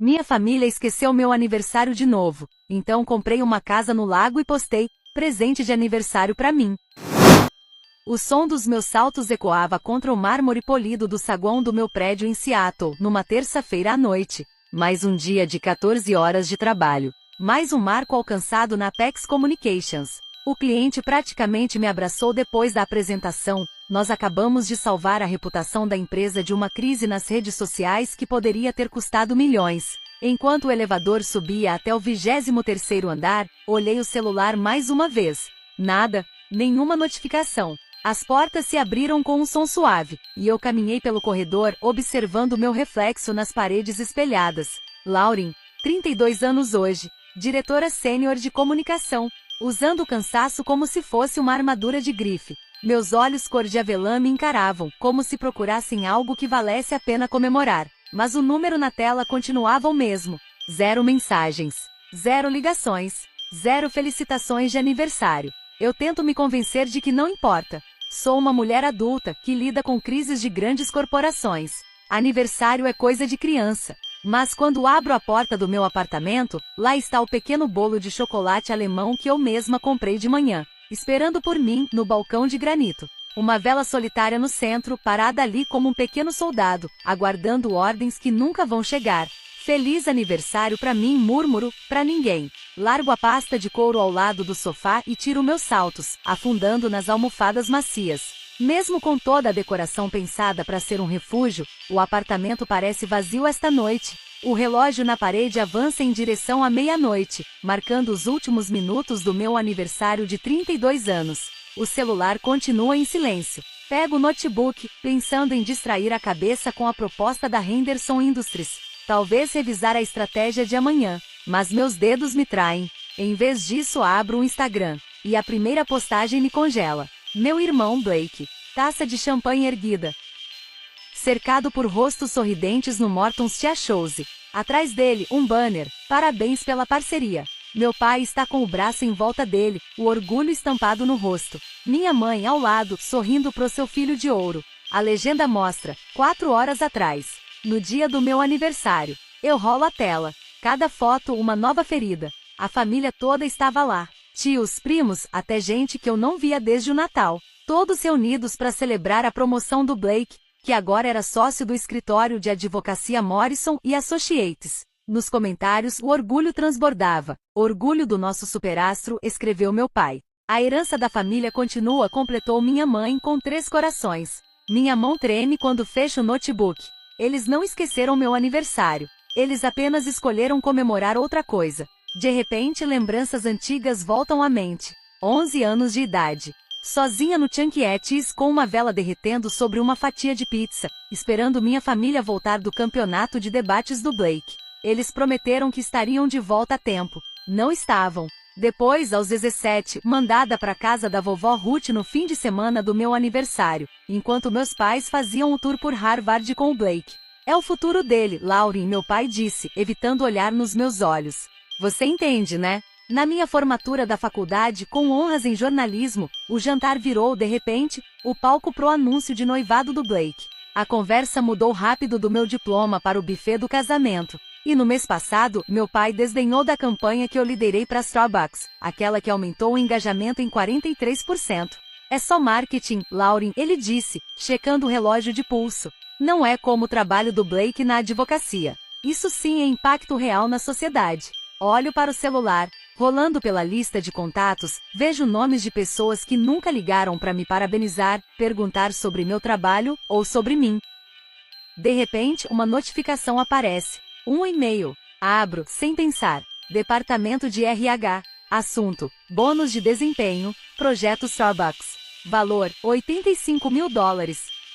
Minha família esqueceu meu aniversário de novo, então comprei uma casa no lago e postei, presente de aniversário pra mim. O som dos meus saltos ecoava contra o mármore polido do saguão do meu prédio em Seattle, numa terça-feira à noite. Mais um dia de 14 horas de trabalho. Mais um marco alcançado na Apex Communications. O cliente praticamente me abraçou depois da apresentação. Nós acabamos de salvar a reputação da empresa de uma crise nas redes sociais que poderia ter custado milhões. Enquanto o elevador subia até o 23º andar, olhei o celular mais uma vez. Nada, nenhuma notificação. As portas se abriram com um som suave, e eu caminhei pelo corredor observando meu reflexo nas paredes espelhadas. Lauren, 32 anos hoje, diretora sênior de comunicação, usando o cansaço como se fosse uma armadura de grife. Meus olhos cor de avelã me encaravam, como se procurassem algo que valesse a pena comemorar. Mas o número na tela continuava o mesmo. 0 mensagens, 0 ligações, 0 felicitações de aniversário. Eu tento me convencer de que não importa. Sou uma mulher adulta que lida com crises de grandes corporações. Aniversário é coisa de criança. Mas quando abro a porta do meu apartamento, lá está o pequeno bolo de chocolate alemão que eu mesma comprei de manhã, esperando por mim no balcão de granito. Uma vela solitária no centro, parada ali como um pequeno soldado, aguardando ordens que nunca vão chegar. Feliz aniversário pra mim, murmuro, pra ninguém. Largo a pasta de couro ao lado do sofá e tiro meus saltos, afundando nas almofadas macias. Mesmo com toda a decoração pensada para ser um refúgio, o apartamento parece vazio esta noite. O relógio na parede avança em direção à meia-noite, marcando os últimos minutos do meu aniversário de 32 anos. O celular continua em silêncio. Pego o notebook, pensando em distrair a cabeça com a proposta da Henderson Industries. Talvez revisar a estratégia de amanhã, mas meus dedos me traem. Em vez disso, abro o Instagram, e a primeira postagem me congela. Meu irmão Blake. Taça de champanhe erguida. Cercado por rostos sorridentes no Morton's Tea Shows. Atrás dele, um banner. Parabéns pela parceria. Meu pai está com o braço em volta dele, o orgulho estampado no rosto. Minha mãe ao lado, sorrindo pro seu filho de ouro. A legenda mostra, 4 horas atrás. No dia do meu aniversário. Eu rolo a tela. Cada foto uma nova ferida. A família toda estava lá. Tios, primos, até gente que eu não via desde o Natal. Todos reunidos para celebrar a promoção do Blake, que agora era sócio do escritório de advocacia Morrison e Associates. Nos comentários, o orgulho transbordava. Orgulho do nosso superastro, escreveu meu pai. A herança da família continua, completou minha mãe com 3 corações. Minha mão treme quando fecho o notebook. Eles não esqueceram meu aniversário. Eles apenas escolheram comemorar outra coisa. De repente, lembranças antigas voltam à mente. 11 anos de idade. Sozinha no Chunky E. Cheese com uma vela derretendo sobre uma fatia de pizza, esperando minha família voltar do campeonato de debates do Blake. Eles prometeram que estariam de volta a tempo. Não estavam. Depois, aos 17, mandada para casa da vovó Ruth no fim de semana do meu aniversário, enquanto meus pais faziam um tour por Harvard com o Blake. É o futuro dele, Lauren, meu pai disse, evitando olhar nos meus olhos. Você entende, né? Na minha formatura da faculdade, com honras em jornalismo, o jantar virou, de repente, o palco pro anúncio de noivado do Blake. A conversa mudou rápido do meu diploma para o buffet do casamento. E no mês passado, meu pai desdenhou da campanha que eu liderei para Starbucks, aquela que aumentou o engajamento em 43%. É só marketing, Lauren, ele disse, checando o relógio de pulso. Não é como o trabalho do Blake na advocacia. Isso sim é impacto real na sociedade. Olho para o celular. Rolando pela lista de contatos, vejo nomes de pessoas que nunca ligaram para me parabenizar, perguntar sobre meu trabalho ou sobre mim. De repente, uma notificação aparece. Um e-mail. Abro, sem pensar. Departamento de RH. Assunto: bônus de desempenho, projeto Starbucks. Valor: $85 mil.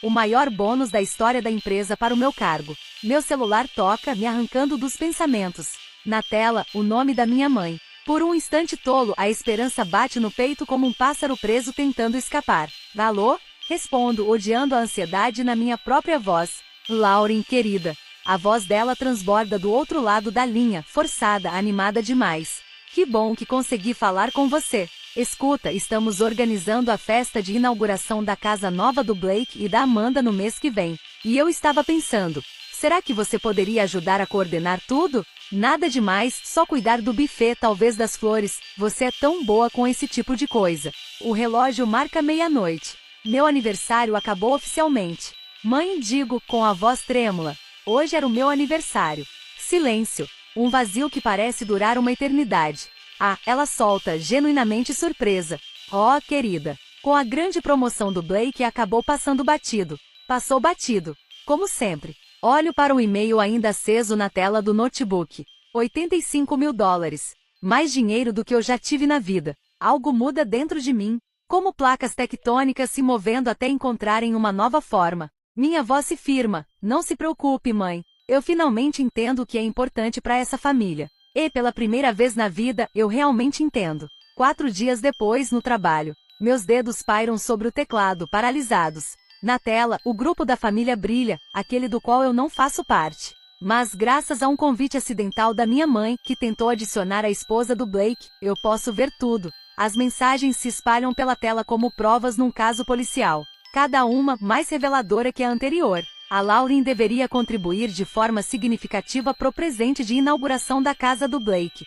O maior bônus da história da empresa para o meu cargo. Meu celular toca, me arrancando dos pensamentos. Na tela, o nome da minha mãe. Por um instante tolo, a esperança bate no peito como um pássaro preso tentando escapar. Alô? Respondo, odiando a ansiedade na minha própria voz. Lauren, querida. A voz dela transborda do outro lado da linha, forçada, animada demais. Que bom que consegui falar com você. Escuta, estamos organizando a festa de inauguração da casa nova do Blake e da Amanda no mês que vem. E eu estava pensando, Será que você poderia ajudar a coordenar tudo? Nada demais, só cuidar do buffet, talvez das flores. Você é tão boa com esse tipo de coisa. O relógio marca meia-noite. Meu aniversário acabou oficialmente. Mãe, digo, com a voz trêmula. Hoje era o meu aniversário. Silêncio. Um vazio que parece durar uma eternidade. Ah, ela solta, genuinamente surpresa. Oh, querida. Com a grande promoção do Blake acabou passando batido. Passou batido. Como sempre. Olho para o e-mail ainda aceso na tela do notebook. 85 mil dólares. Mais dinheiro do que eu já tive na vida. Algo muda dentro de mim. Como placas tectônicas se movendo até encontrarem uma nova forma. Minha voz se firma. Não se preocupe, mãe. Eu finalmente entendo o que é importante para essa família. E pela primeira vez na vida, eu realmente entendo. 4 dias depois, no trabalho. Meus dedos pairam sobre o teclado, paralisados. Na tela, o grupo da família brilha, aquele do qual eu não faço parte. Mas graças a um convite acidental da minha mãe, que tentou adicionar a esposa do Blake, eu posso ver tudo. As mensagens se espalham pela tela como provas num caso policial. Cada uma mais reveladora que a anterior. A Lauren deveria contribuir de forma significativa pro presente de inauguração da casa do Blake.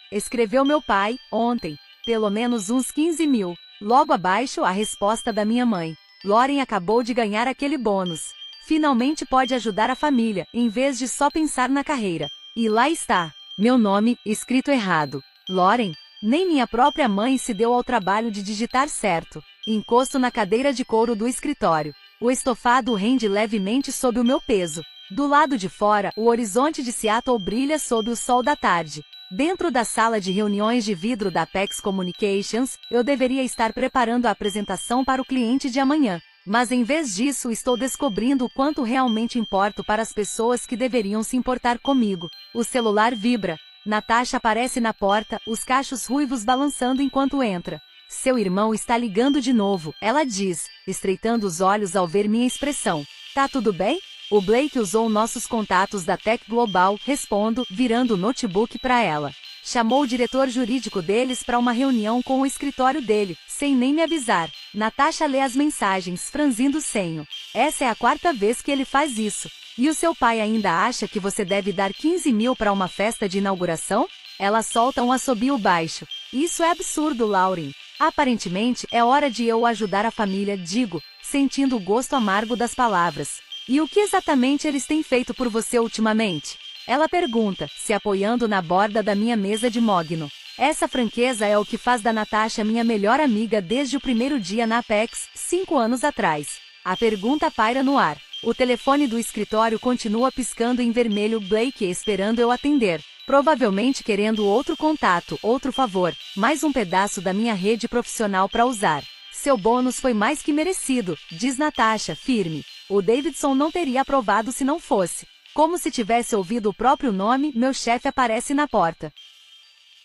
Escreveu meu pai, ontem. Pelo menos uns 15 mil. Logo abaixo, a resposta da minha mãe. Lauren acabou de ganhar aquele bônus. Finalmente pode ajudar a família, em vez de só pensar na carreira. E lá está. Meu nome, escrito errado. Lauren? Nem minha própria mãe se deu ao trabalho de digitar certo. Encosto na cadeira de couro do escritório. O estofado rende levemente sob o meu peso. Do lado de fora, o horizonte de Seattle brilha sob o sol da tarde. Dentro da sala de reuniões de vidro da Apex Communications, eu deveria estar preparando a apresentação para o cliente de amanhã. Mas em vez disso, estou descobrindo o quanto realmente importo para as pessoas que deveriam se importar comigo. O celular vibra. Natasha aparece na porta, os cachos ruivos balançando enquanto entra. Seu irmão está ligando de novo, ela diz, estreitando os olhos ao ver minha expressão. Tá tudo bem? O Blake usou nossos contatos da Tech Global, respondo, virando o notebook para ela. Chamou o diretor jurídico deles para uma reunião com o escritório dele, sem nem me avisar. Natasha lê as mensagens, franzindo o senho. Essa é a 4ª vez que ele faz isso. E o seu pai ainda acha que você deve dar 15 mil para uma festa de inauguração? Ela solta um assobio baixo. Isso é absurdo, Lauren. Aparentemente, é hora de eu ajudar a família, digo, sentindo o gosto amargo das palavras. E o que exatamente eles têm feito por você ultimamente? Ela pergunta, se apoiando na borda da minha mesa de mogno. Essa franqueza é o que faz da Natasha minha melhor amiga desde o primeiro dia na Apex, 5 anos atrás. A pergunta paira no ar. O telefone do escritório continua piscando em vermelho. Blake esperando eu atender. Provavelmente querendo outro contato, outro favor, mais um pedaço da minha rede profissional para usar. Seu bônus foi mais que merecido, diz Natasha, firme. O Davidson não teria aprovado se não fosse. Como se tivesse ouvido o próprio nome, meu chefe aparece na porta.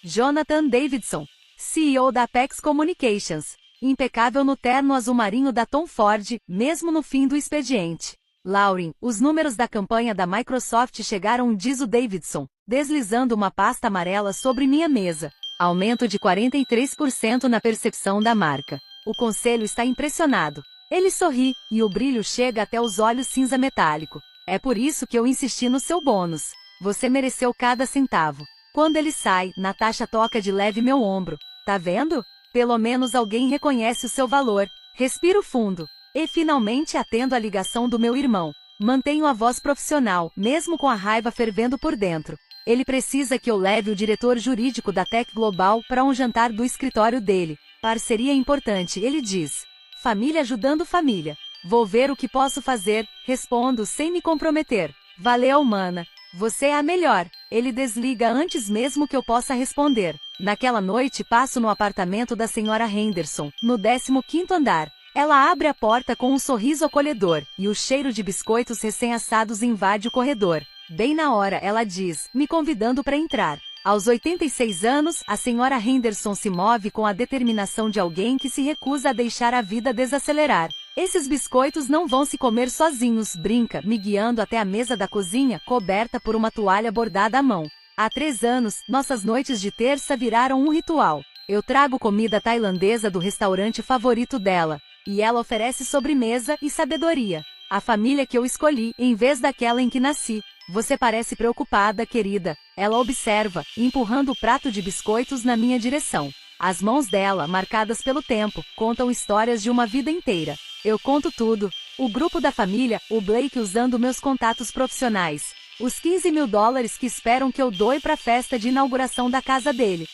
Jonathan Davidson, CEO da Apex Communications. Impecável no terno azul marinho da Tom Ford, mesmo no fim do expediente. Lauren, os números da campanha da Microsoft chegaram, diz o Davidson, deslizando uma pasta amarela sobre minha mesa. Aumento de 43% na percepção da marca. O conselho está impressionado. Ele sorri, e o brilho chega até os olhos cinza metálico. É por isso que eu insisti no seu bônus. Você mereceu cada centavo. Quando ele sai, Natasha toca de leve meu ombro. Tá vendo? Pelo menos alguém reconhece o seu valor. Respiro fundo. E finalmente atendo a ligação do meu irmão. Mantenho a voz profissional, mesmo com a raiva fervendo por dentro. Ele precisa que eu leve o diretor jurídico da Tech Global para um jantar do escritório dele. Parceria importante, ele diz. Família ajudando família. Vou ver o que posso fazer, respondo sem me comprometer. Valeu, mana. Você é a melhor. Ele desliga antes mesmo que eu possa responder. Naquela noite passo no apartamento da senhora Henderson, no 15º andar. Ela abre a porta com um sorriso acolhedor, e o cheiro de biscoitos recém-assados invade o corredor. Bem na hora, ela diz, me convidando para entrar. Aos 86 anos, a senhora Henderson se move com a determinação de alguém que se recusa a deixar a vida desacelerar. Esses biscoitos não vão se comer sozinhos, brinca, me guiando até a mesa da cozinha, coberta por uma toalha bordada à mão. Há 3 anos, nossas noites de terça viraram um ritual. Eu trago comida tailandesa do restaurante favorito dela. E ela oferece sobremesa e sabedoria. a família que eu escolhi, em vez daquela em que nasci. Você parece preocupada, querida, ela observa, empurrando o prato de biscoitos na minha direção. As mãos dela, marcadas pelo tempo, contam histórias de uma vida inteira. Eu conto tudo. O grupo da família, o Blake usando meus contatos profissionais. Os 15 mil dólares que esperam que eu doe para a festa de inauguração da casa dele.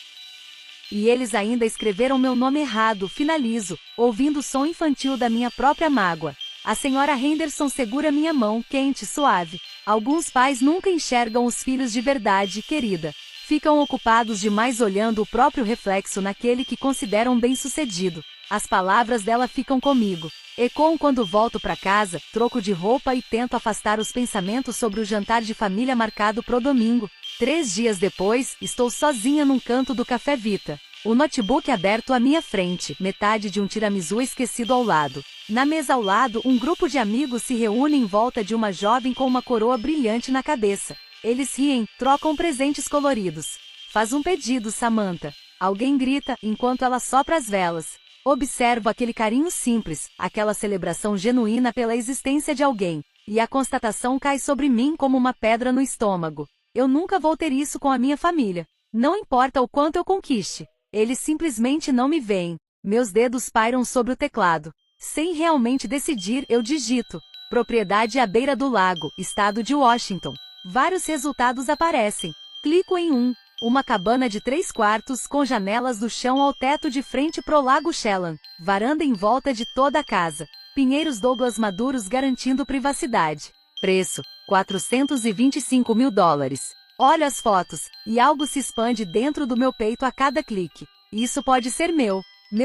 E eles ainda escreveram meu nome errado, finalizo, ouvindo o som infantil da minha própria mágoa. A senhora Henderson segura minha mão, quente, suave. Alguns pais nunca enxergam os filhos de verdade, querida. Ficam ocupados demais olhando o próprio reflexo naquele que consideram bem-sucedido. As palavras dela ficam comigo. Ecoam quando volto para casa, troco de roupa e tento afastar os pensamentos sobre o jantar de família marcado pro domingo. 3 dias depois, estou sozinha num canto do Café Vita. O notebook aberto à minha frente, metade de um tiramisu esquecido ao lado. Na mesa ao lado, um grupo de amigos se reúne em volta de uma jovem com uma coroa brilhante na cabeça. Eles riem, trocam presentes coloridos. Faz um pedido, Samantha. Alguém grita, enquanto ela sopra as velas. Observo aquele carinho simples, aquela celebração genuína pela existência de alguém. E a constatação cai sobre mim como uma pedra no estômago. Eu nunca vou ter isso com a minha família. Não importa o quanto eu conquiste. Eles simplesmente não me veem. Meus dedos pairam sobre o teclado. Sem realmente decidir, eu digito. Propriedade à beira do lago, estado de Washington. Vários resultados aparecem. Clico em um. Uma cabana de 3 quartos com janelas do chão ao teto de frente pro lago Chelan. Varanda em volta de toda a casa. Pinheiros Douglas maduros garantindo privacidade. Preço, 425 mil dólares. Olho as fotos, e algo se expande dentro do meu peito a cada clique. Isso pode ser meu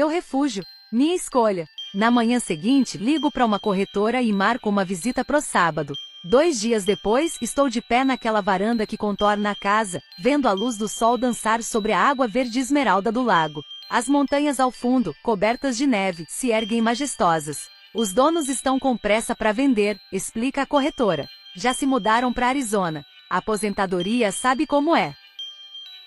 refúgio, minha escolha. Na manhã seguinte, ligo para uma corretora e marco uma visita pro sábado. 2 dias depois, estou de pé naquela varanda que contorna a casa, vendo a luz do sol dançar sobre a água verde esmeralda do lago. As montanhas ao fundo, cobertas de neve, se erguem majestosas. Os donos estão com pressa para vender, explica a corretora. Já se mudaram para Arizona. A aposentadoria sabe como é.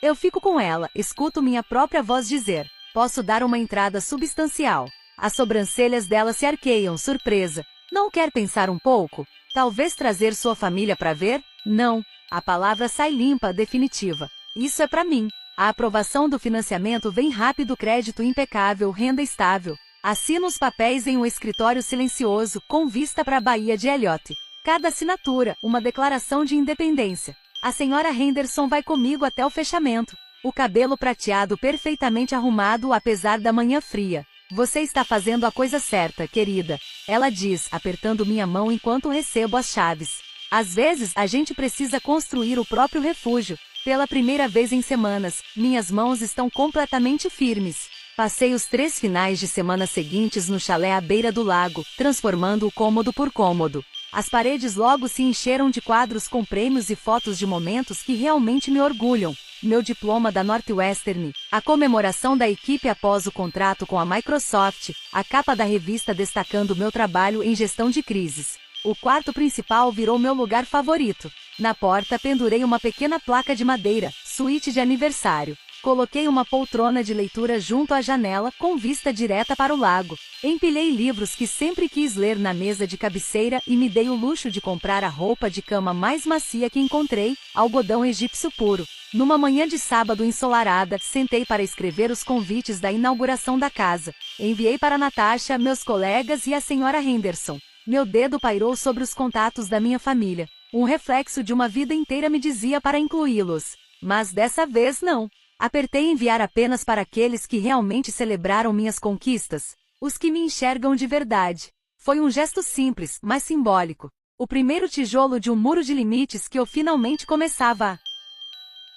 Eu fico com ela, escuto minha própria voz dizer: posso dar uma entrada substancial. As sobrancelhas dela se arqueiam, surpresa. Não quer pensar um pouco? Talvez trazer sua família para ver? Não. A palavra sai limpa, definitiva. Isso é para mim. A aprovação do financiamento vem rápido, crédito impecável, renda estável. Assino os papéis em um escritório silencioso, com vista para a Baía de Elliott. Cada assinatura, uma declaração de independência. A senhora Henderson vai comigo até o fechamento. O cabelo prateado perfeitamente arrumado apesar da manhã fria. Você está fazendo a coisa certa, querida. Ela diz, apertando minha mão enquanto recebo as chaves. Às vezes, a gente precisa construir o próprio refúgio. Pela primeira vez em semanas, minhas mãos estão completamente firmes. Passei os 3 finais de semana seguintes no chalé à beira do lago, transformando-o cômodo por cômodo. As paredes logo se encheram de quadros com prêmios e fotos de momentos que realmente me orgulham. Meu diploma da Northwestern, a comemoração da equipe após o contrato com a Microsoft, a capa da revista destacando meu trabalho em gestão de crises. O quarto principal virou meu lugar favorito. Na porta pendurei uma pequena placa de madeira, suíte de aniversário. Coloquei uma poltrona de leitura junto à janela, com vista direta para o lago. Empilhei livros que sempre quis ler na mesa de cabeceira e me dei o luxo de comprar a roupa de cama mais macia que encontrei, algodão egípcio puro. Numa manhã de sábado ensolarada, sentei para escrever os convites da inauguração da casa. Enviei para Natasha, meus colegas e a senhora Henderson. Meu dedo pairou sobre os contatos da minha família. Um reflexo de uma vida inteira me dizia para incluí-los. Mas dessa vez não. Apertei enviar apenas para aqueles que realmente celebraram minhas conquistas, os que me enxergam de verdade. Foi um gesto simples, mas simbólico. O primeiro tijolo de um muro de limites que eu finalmente começava a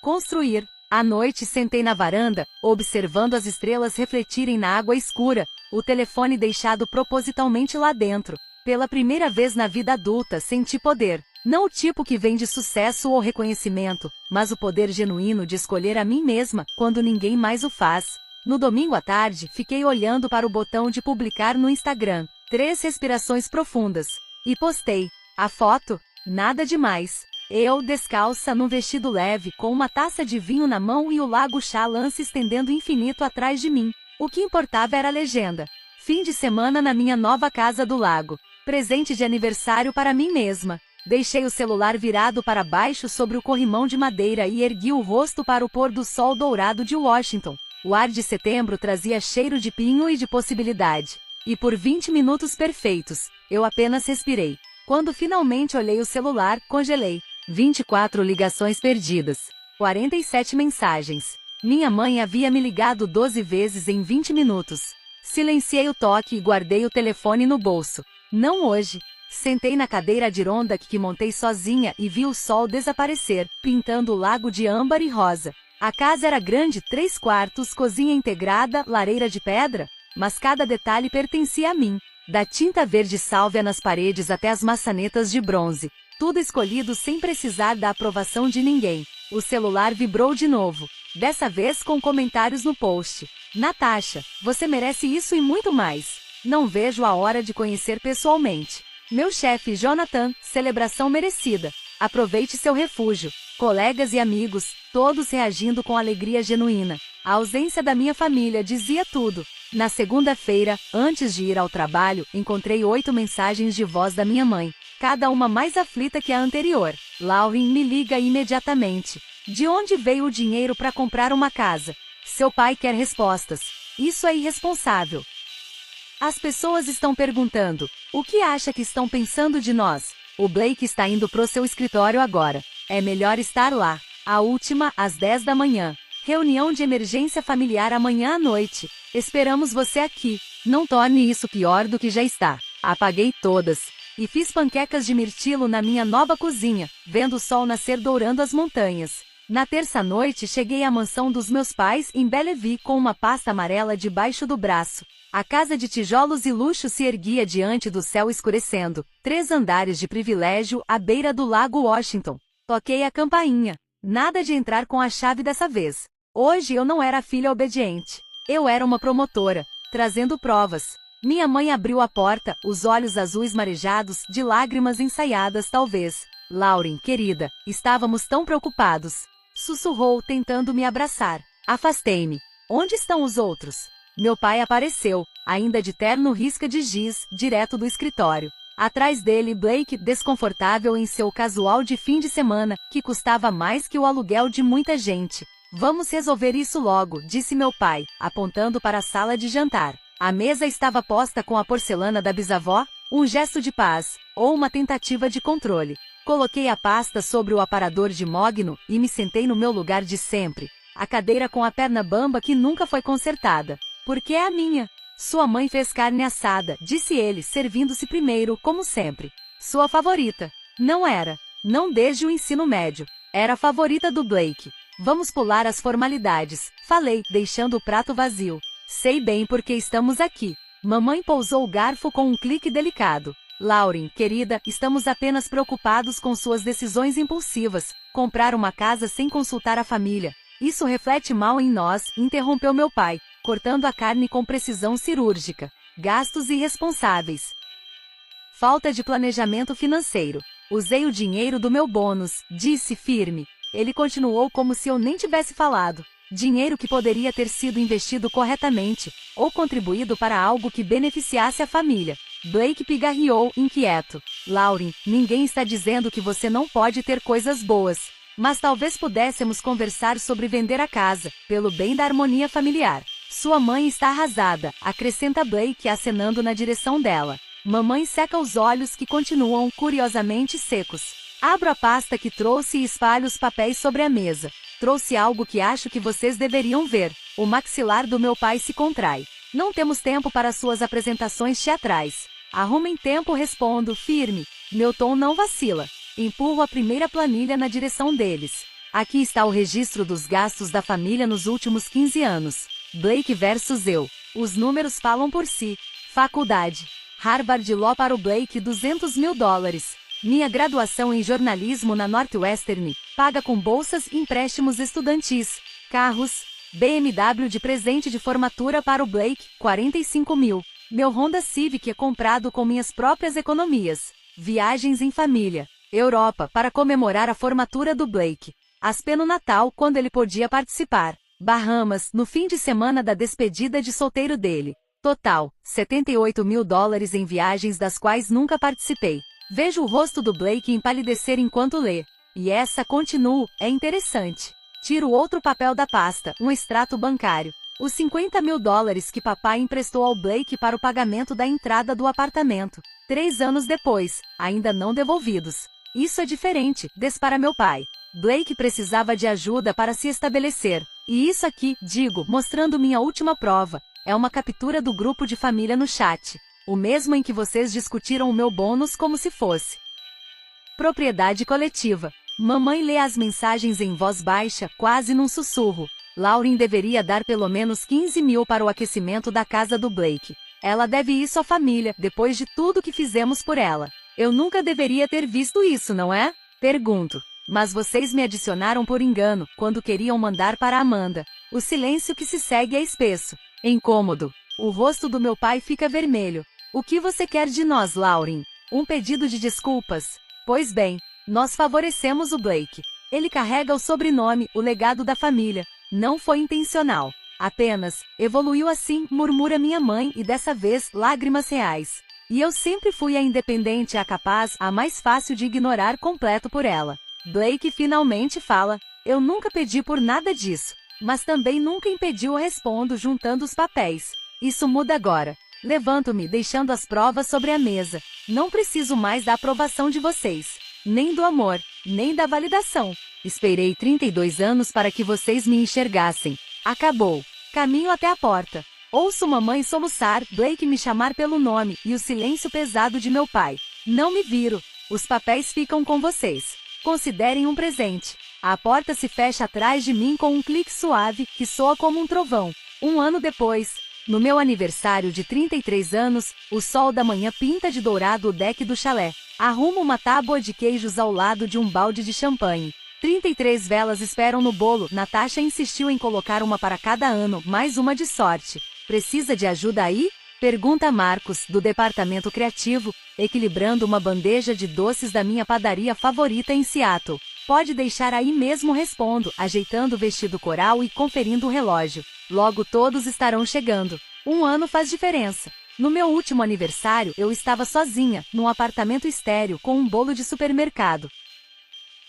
construir. À noite sentei na varanda, observando as estrelas refletirem na água escura, o telefone deixado propositalmente lá dentro. Pela primeira vez na vida adulta senti poder. Não o tipo que vem de sucesso ou reconhecimento, mas o poder genuíno de escolher a mim mesma, quando ninguém mais o faz. No domingo à tarde, fiquei olhando para o botão de publicar no Instagram. 3 respirações profundas. E postei. A foto? Nada demais. Eu, descalça, num vestido leve, com uma taça de vinho na mão e o lago Chelan se estendendo infinito atrás de mim. O que importava era a legenda. Fim de semana na minha nova casa do lago. Presente de aniversário para mim mesma. Deixei o celular virado para baixo sobre o corrimão de madeira e ergui o rosto para o pôr do sol dourado de Washington. O ar de setembro trazia cheiro de pinho e de possibilidade. E por 20 minutos perfeitos, eu apenas respirei. Quando finalmente olhei o celular, congelei. 24 ligações perdidas. 47 mensagens. Minha mãe havia me ligado 12 vezes em 20 minutos. Silenciei o toque e guardei o telefone no bolso. Não hoje. Sentei na cadeira Adirondack que montei sozinha e vi o sol desaparecer, pintando o lago de âmbar e rosa. A casa era grande, 3 quartos, cozinha integrada, lareira de pedra, mas cada detalhe pertencia a mim. Da tinta verde sálvia nas paredes até as maçanetas de bronze. Tudo escolhido sem precisar da aprovação de ninguém. O celular vibrou de novo. Dessa vez com comentários no post. Natasha, você merece isso e muito mais. Não vejo a hora de conhecer pessoalmente. Meu chefe Jonathan, celebração merecida. Aproveite seu refúgio. Colegas e amigos, todos reagindo com alegria genuína. A ausência da minha família dizia tudo. Na segunda-feira, antes de ir ao trabalho, encontrei 8 mensagens de voz da minha mãe. Cada uma mais aflita que a anterior. Lauren me liga imediatamente. De onde veio o dinheiro para comprar uma casa? Seu pai quer respostas. Isso é irresponsável. As pessoas estão perguntando, o que acha que estão pensando de nós? O Blake está indo pro seu escritório agora. É melhor estar lá. A última, às 10 da manhã. Reunião de emergência familiar amanhã à noite. Esperamos você aqui. Não torne isso pior do que já está. Apaguei todas. E fiz panquecas de mirtilo na minha nova cozinha, vendo o sol nascer dourando as montanhas. Na terça-noite cheguei à mansão dos meus pais em Bellevue com uma pasta amarela debaixo do braço. A casa de tijolos e luxo se erguia diante do céu escurecendo, 3 andares de privilégio à beira do lago Washington. Toquei a campainha. Nada de entrar com a chave dessa vez. Hoje eu não era a filha obediente. Eu era uma promotora, trazendo provas. Minha mãe abriu a porta, os olhos azuis marejados, de lágrimas ensaiadas talvez. Lauren, querida, estávamos tão preocupados. Sussurrou, tentando me abraçar. Afastei-me. Onde estão os outros? Meu pai apareceu, ainda de terno risca de giz, direto do escritório. Atrás dele, Blake, desconfortável em seu casual de fim de semana, que custava mais que o aluguel de muita gente. Vamos resolver isso logo, disse meu pai, apontando para a sala de jantar. A mesa estava posta com a porcelana da bisavó, um gesto de paz, ou uma tentativa de controle. Coloquei a pasta sobre o aparador de mogno e me sentei no meu lugar de sempre. A cadeira com a perna bamba que nunca foi consertada. Porque é a minha. Sua mãe fez carne assada, disse ele, servindo-se primeiro, como sempre. Sua favorita. Não era. Não desde o ensino médio. Era a favorita do Blake. Vamos pular as formalidades, falei, deixando o prato vazio. Sei bem porque estamos aqui. Mamãe pousou o garfo com um clique delicado. Lauren, querida, estamos apenas preocupados com suas decisões impulsivas. Comprar uma casa sem consultar a família. Isso reflete mal em nós, interrompeu meu pai, cortando a carne com precisão cirúrgica. Gastos irresponsáveis. Falta de planejamento financeiro. Usei o dinheiro do meu bônus, disse firme. Ele continuou como se eu nem tivesse falado. Dinheiro que poderia ter sido investido corretamente, ou contribuído para algo que beneficiasse a família. Blake pigarreou, inquieto. Lauren, ninguém está dizendo que você não pode ter coisas boas. Mas talvez pudéssemos conversar sobre vender a casa, pelo bem da harmonia familiar. Sua mãe está arrasada, acrescenta Blake acenando na direção dela. Mamãe seca os olhos que continuam curiosamente secos. Abro a pasta que trouxe e espalho os papéis sobre a mesa. Trouxe algo que acho que vocês deveriam ver. O maxilar do meu pai se contrai. Não temos tempo para suas apresentações teatrais. Arrumem tempo, respondo, firme. Meu tom não vacila. Empurro a primeira planilha na direção deles. Aqui está o registro dos gastos da família nos últimos 15 anos. Blake versus eu. Os números falam por si. Faculdade. Harvard Law para o Blake, $200 mil. Minha graduação em jornalismo na Northwestern, paga com bolsas e empréstimos estudantis. Carros. BMW de presente de formatura para o Blake, 45 mil. Meu Honda Civic é comprado com minhas próprias economias. Viagens em família. Europa, para comemorar a formatura do Blake. Aspen no Natal, quando ele podia participar. Bahamas, no fim de semana da despedida de solteiro dele. Total, 78 mil dólares em viagens das quais nunca participei. Vejo o rosto do Blake empalidecer enquanto lê. E essa, continuo, é interessante. Tiro outro papel da pasta, um extrato bancário. Os 50 mil dólares que papai emprestou ao Blake para o pagamento da entrada do apartamento. 3 anos depois, ainda não devolvidos. Isso é diferente, diz para meu pai. Blake precisava de ajuda para se estabelecer. E isso aqui, digo, mostrando minha última prova, é uma captura do grupo de família no chat. O mesmo em que vocês discutiram o meu bônus como se fosse. Propriedade coletiva. Mamãe lê as mensagens em voz baixa, quase num sussurro. Lauren deveria dar pelo menos 15 mil para o aquecimento da casa do Blake. Ela deve isso à família, depois de tudo que fizemos por ela. Eu nunca deveria ter visto isso, não é? Pergunto. Mas vocês me adicionaram por engano, quando queriam mandar para Amanda. O silêncio que se segue é espesso. Incômodo. O rosto do meu pai fica vermelho. O que você quer de nós, Lauren? Um pedido de desculpas? Pois bem, nós favorecemos o Blake. Ele carrega o sobrenome, o legado da família. Não foi intencional. Apenas, evoluiu assim, murmura minha mãe e dessa vez, lágrimas reais. E eu sempre fui a independente, a capaz, a mais fácil de ignorar completo por ela. Blake finalmente fala, eu nunca pedi por nada disso. Mas também nunca impediu, respondo juntando os papéis. Isso muda agora. Levanto-me, deixando as provas sobre a mesa. Não preciso mais da aprovação de vocês. Nem do amor, nem da validação. Esperei 32 anos para que vocês me enxergassem. Acabou. Caminho até a porta. Ouço mamãe soluçar, Blake me chamar pelo nome e o silêncio pesado de meu pai. Não me viro. Os papéis ficam com vocês. Considerem um presente. A porta se fecha atrás de mim com um clique suave que soa como um trovão. 1 ano depois, no meu aniversário de 33 anos, o sol da manhã pinta de dourado o deck do chalé. Arrumo uma tábua de queijos ao lado de um balde de champanhe. 33 velas esperam no bolo. Natasha insistiu em colocar uma para cada ano, mais uma de sorte. Precisa de ajuda aí? Pergunta Marcos, do departamento criativo, equilibrando uma bandeja de doces da minha padaria favorita em Seattle. Pode deixar aí mesmo, respondo, ajeitando o vestido coral e conferindo o relógio. Logo todos estarão chegando. 1 ano faz diferença. No meu último aniversário, eu estava sozinha, num apartamento estéril com um bolo de supermercado.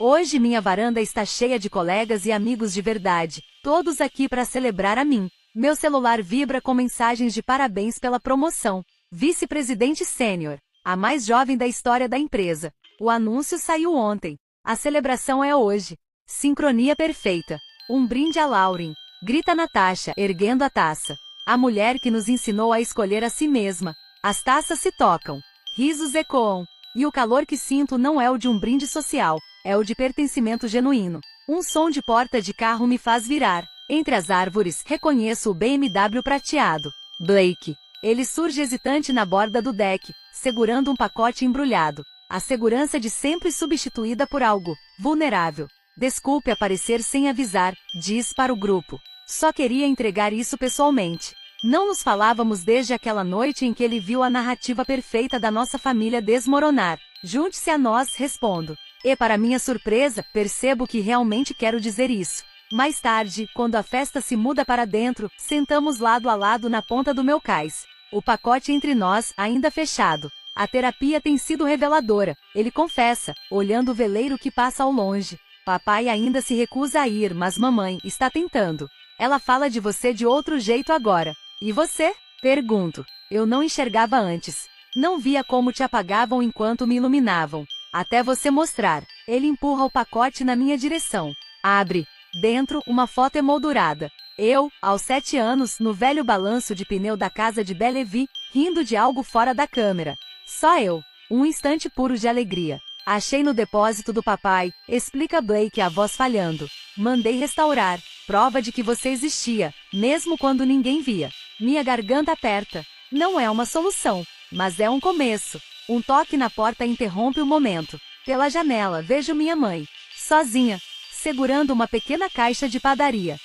Hoje minha varanda está cheia de colegas e amigos de verdade, todos aqui para celebrar a mim. Meu celular vibra com mensagens de parabéns pela promoção. Vice-presidente sênior, a mais jovem da história da empresa. O anúncio saiu ontem. A celebração é hoje. Sincronia perfeita. Um brinde a Lauren. Grita Natasha, erguendo a taça. A mulher que nos ensinou a escolher a si mesma. As taças se tocam. Risos ecoam. E o calor que sinto não é o de um brinde social, é o de pertencimento genuíno. Um som de porta de carro me faz virar. Entre as árvores, reconheço o BMW prateado. Blake. Ele surge hesitante na borda do deck, segurando um pacote embrulhado. A segurança de sempre substituída por algo vulnerável. Desculpe aparecer sem avisar, diz para o grupo. Só queria entregar isso pessoalmente. Não nos falávamos desde aquela noite em que ele viu a narrativa perfeita da nossa família desmoronar. Junte-se a nós, respondo. E para minha surpresa, percebo que realmente quero dizer isso. Mais tarde, quando a festa se muda para dentro, sentamos lado a lado na ponta do meu cais. O pacote entre nós, ainda fechado. A terapia tem sido reveladora, ele confessa, olhando o veleiro que passa ao longe. Papai ainda se recusa a ir, mas mamãe está tentando. Ela fala de você de outro jeito agora. E você? Pergunto. Eu não enxergava antes. Não via como te apagavam enquanto me iluminavam. Até você mostrar. Ele empurra o pacote na minha direção. Abre. Dentro, uma foto emoldurada. Eu, aos 7 anos, no velho balanço de pneu da casa de Bellevue, rindo de algo fora da câmera. Só eu. Um instante puro de alegria. Achei no depósito do papai, explica Blake, a voz falhando. Mandei restaurar. Prova de que você existia, mesmo quando ninguém via. Minha garganta aperta. Não é uma solução, mas é um começo. Um toque na porta interrompe o momento. Pela janela, vejo minha mãe. Sozinha. Segurando uma pequena caixa de padaria.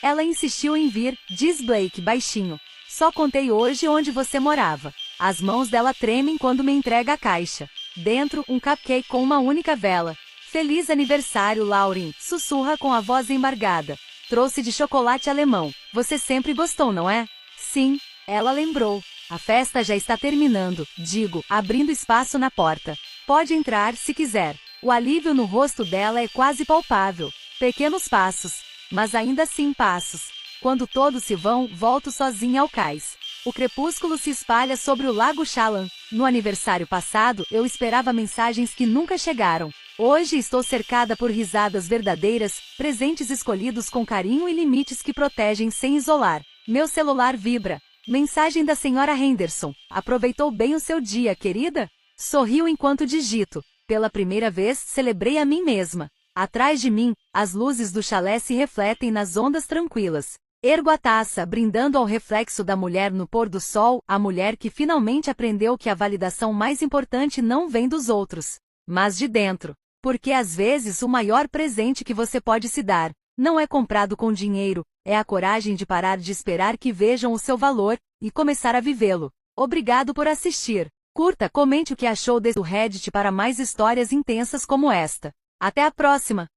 Ela insistiu em vir, diz Blake baixinho. Só contei hoje onde você morava. As mãos dela tremem quando me entrega a caixa. Dentro, um cupcake com uma única vela. Feliz aniversário, Lauren, sussurra com a voz embargada. Trouxe de chocolate alemão. Você sempre gostou, não é? Sim. Ela lembrou. A festa já está terminando, digo, abrindo espaço na porta. Pode entrar se quiser. O alívio no rosto dela é quase palpável. Pequenos passos, mas ainda assim passos. Quando todos se vão, volto sozinha ao cais. O crepúsculo se espalha sobre o lago Shallan. No aniversário passado, eu esperava mensagens que nunca chegaram. Hoje estou cercada por risadas verdadeiras, presentes escolhidos com carinho e limites que protegem sem isolar. Meu celular vibra. Mensagem da senhora Henderson. Aproveitou bem o seu dia, querida? Sorriu enquanto digito. Pela primeira vez, celebrei a mim mesma. Atrás de mim, as luzes do chalé se refletem nas ondas tranquilas. Ergo a taça, brindando ao reflexo da mulher no pôr do sol, a mulher que finalmente aprendeu que a validação mais importante não vem dos outros, mas de dentro. Porque às vezes o maior presente que você pode se dar, não é comprado com dinheiro, é a coragem de parar de esperar que vejam o seu valor, e começar a vivê-lo. Obrigado por assistir. Curta, comente o que achou desse Reddit para mais histórias intensas como esta. Até a próxima!